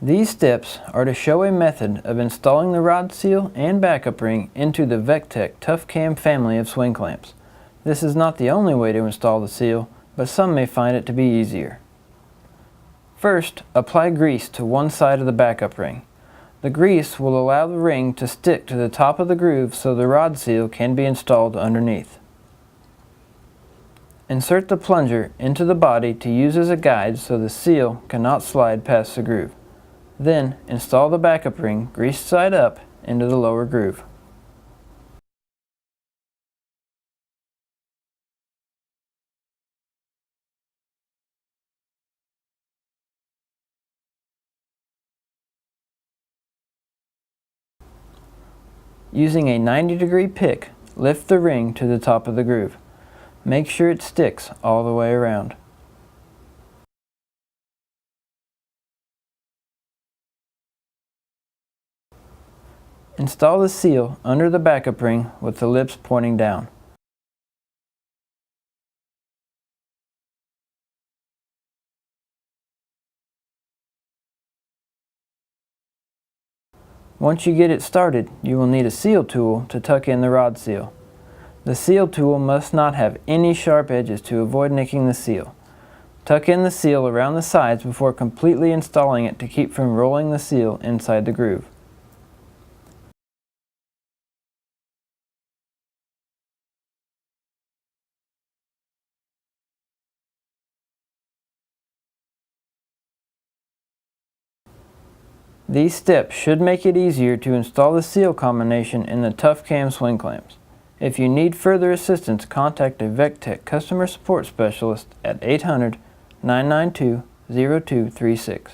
These steps are to show a method of installing the rod seal and backup ring into the Vektek Tuff Cam family of swing clamps. This is not the only way to install the seal, but some may find it to be easier. First, apply grease to one side of the backup ring. The grease will allow the ring to stick to the top of the groove so the rod seal can be installed underneath. Insert the plunger into the body to use as a guide so the seal cannot slide past the groove. Then, install the backup ring, greased side up, into the lower groove. Using a 90-degree pick, lift the ring to the top of the groove. Make sure it sticks all the way around. Install the seal under the backup ring with the lips pointing down. Once you get it started, you will need a seal tool to tuck in the rod seal. The seal tool must not have any sharp edges to avoid nicking the seal. Tuck in the seal around the sides before completely installing it to keep from rolling the seal inside the groove. These steps should make it easier to install the seal combination in the Tuff Cam swing clamps. If you need further assistance, contact a Vektek customer support specialist at 800-992-0236.